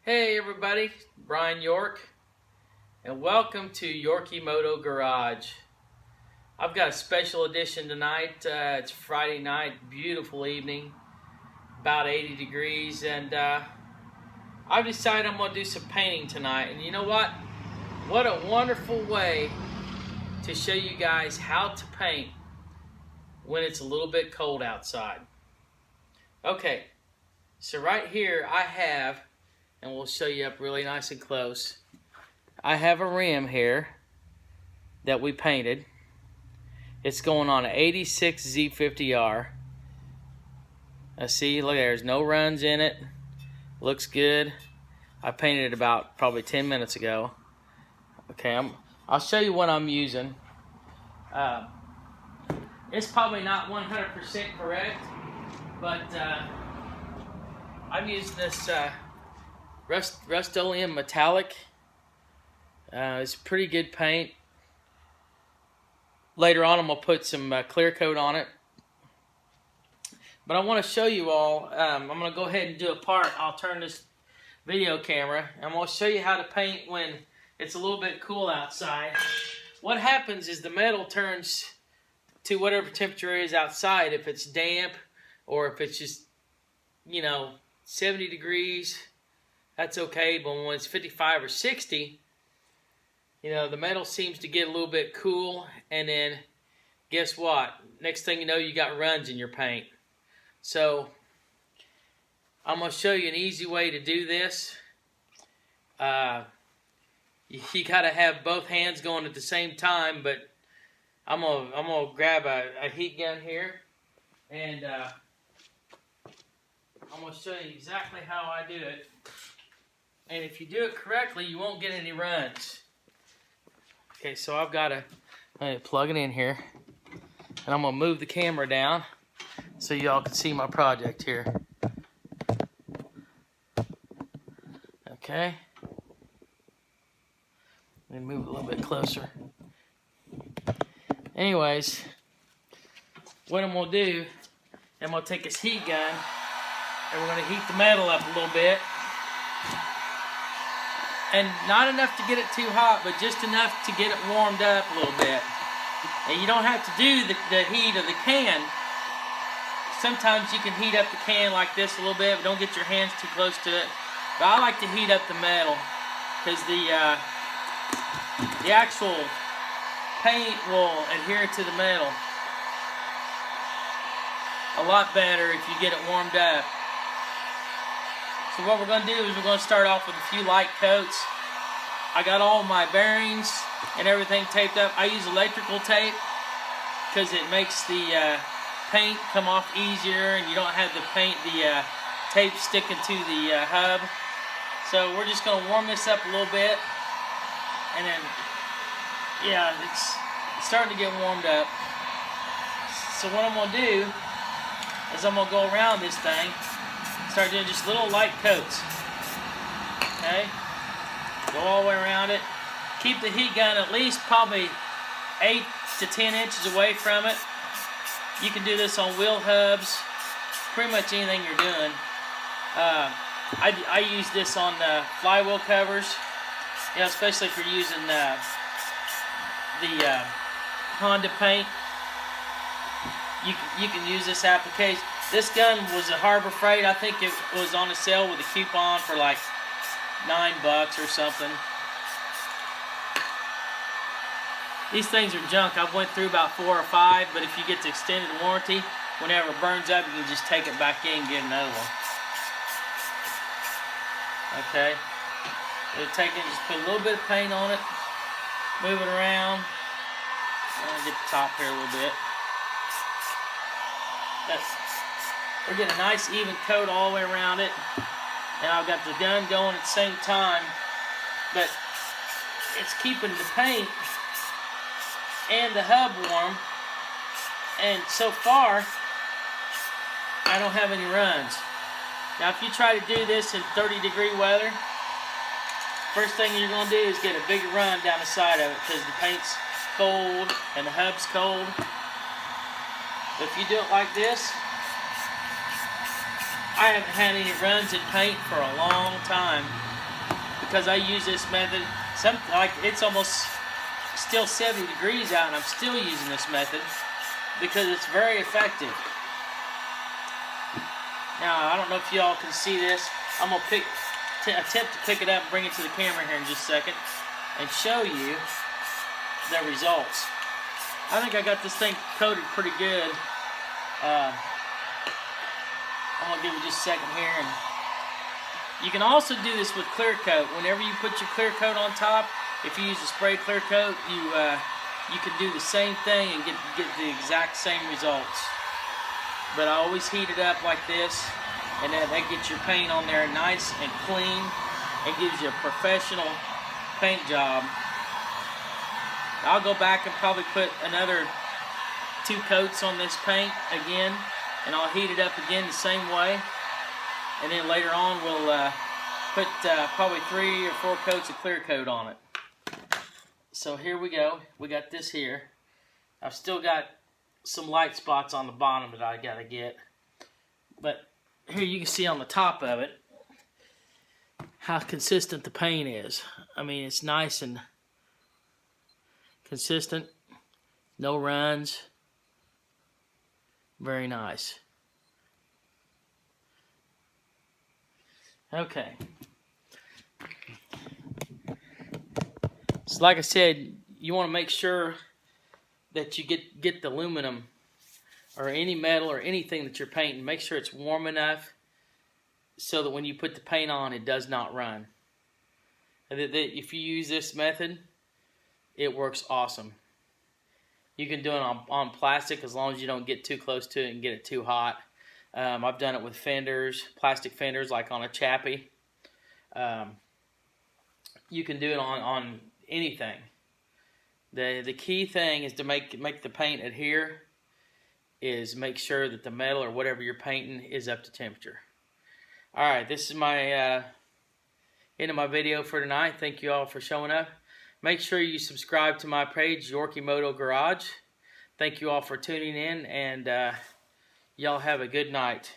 Hey everybody, Brian York, and welcome to Yorkie Moto Garage. I've got a special edition tonight. It's Friday night, beautiful evening, about 80 degrees, and I've decided I'm going to do some painting tonight. And you know what? What a wonderful way to show you guys how to paint when it's a little bit cold outside. Okay, so right here I have, and we'll show you up really nice and close, I have a rim here that we painted. It's going on an 86 Z50R. See, look, there's no runs in it. Looks good. I painted it about probably 10 minutes ago. Okay, I'll show you what I'm using. It's probably not 100% correct, but I'm using this Rust-Oleum metallic. It's pretty good paint. Later on I'm going to put some clear coat on it. But I want to show you all, I'm going to go ahead and do a part. I'll turn this video camera and I'm going to show you how to paint when it's a little bit cool outside. What happens is the metal turns to whatever temperature it is outside. If it's damp or if it's just, 70 degrees, that's okay, but when it's 55 or 60, the metal seems to get a little bit cool, and then guess what? Next thing you know, you got runs in your paint. So I'm going to show you an easy way to do this. You got to have both hands going at the same time, but I'm gonna grab a heat gun here, and I'm going to show you exactly how I do it. And if you do it correctly, you won't get any runs. Okay, so I've got to plug it in here. And I'm going to move the camera down so y'all can see my project here. Okay. Let me move it a little bit closer. Anyways, what I'm going to do, I'm going to take this heat gun and we're going to heat the metal up a little bit. And not enough to get it too hot, but just enough to get it warmed up a little bit. And you don't have to do the heat of the can. Sometimes you can heat up the can like this a little bit, but don't get your hands too close to it. But I like to heat up the metal because the actual paint will adhere to the metal a lot better if you get it warmed up. So what we're going to do is we're going to start off with a few light coats. I got all my bearings and everything taped up. I use electrical tape because it makes the paint come off easier and you don't have the tape sticking to the hub. So we're just going to warm this up a little bit, and then yeah, it's starting to get warmed up. So what I'm going to do is I'm going to go around this thing, start doing just little light coats. Okay? Go all the way around it. Keep the heat gun at least probably 8 to 10 inches away from it. You can do this on wheel hubs, pretty much anything you're doing. I use this on flywheel covers, especially if you're using the Honda paint. You can use this application. This gun was a Harbor Freight. I think it was on a sale with a coupon for like $9 or something. These things are junk. I've went through about 4 or 5, but if you get the extended warranty, whenever it burns up, you can just take it back in and get another one. Okay. Just put a little bit of paint on it, move it around. Get the top here a little bit. We're getting a nice even coat all the way around it. And I've got the gun going at the same time. But it's keeping the paint and the hub warm. And so far, I don't have any runs. Now if you try to do this in 30-degree weather, first thing you're going to do is get a bigger run down the side of it because the paint's cold and the hub's cold. But if you do it like this, I haven't had any runs in paint for a long time. because I use this method. Like it's almost still 70 degrees out, and I'm still using this method because it's very effective. Now I don't know if y'all can see this. I'm gonna attempt to pick it up and bring it to the camera here in just a second and show you the results. I think I got this thing coated pretty good. I'm gonna give it just a second here, and you can also do this with clear coat. Whenever you put your clear coat on top, if you use a spray clear coat, you can do the same thing and get the exact same results. But I always heat it up like this, and that gets your paint on there nice and clean. It gives you a professional paint job. I'll go back and probably put another 2 coats on this paint again, and I'll heat it up again the same way. And then later on we'll put probably 3 or 4 coats of clear coat on it. So here we go. We got this here. I've still got some light spots on the bottom that I gotta get. But here you can see on the top of it how consistent the paint is. I mean, it's nice and consistent. No runs. Very nice. Okay. So like I said, you want to make sure that you get the aluminum or any metal or anything that you're painting, make sure it's warm enough so that when you put the paint on, it does not run. And if you use this method, it works awesome. You can do it on plastic as long as you don't get too close to it and get it too hot. I've done it with fenders, plastic fenders, like on a Chappie. You can do it on anything. The key thing is to make the paint adhere, is make sure that the metal or whatever you're painting is up to temperature. Alright, this is my end of my video for tonight. Thank you all for showing up. Make sure you subscribe to my page, Yorkie Moto Garage. Thank you all for tuning in, and y'all have a good night.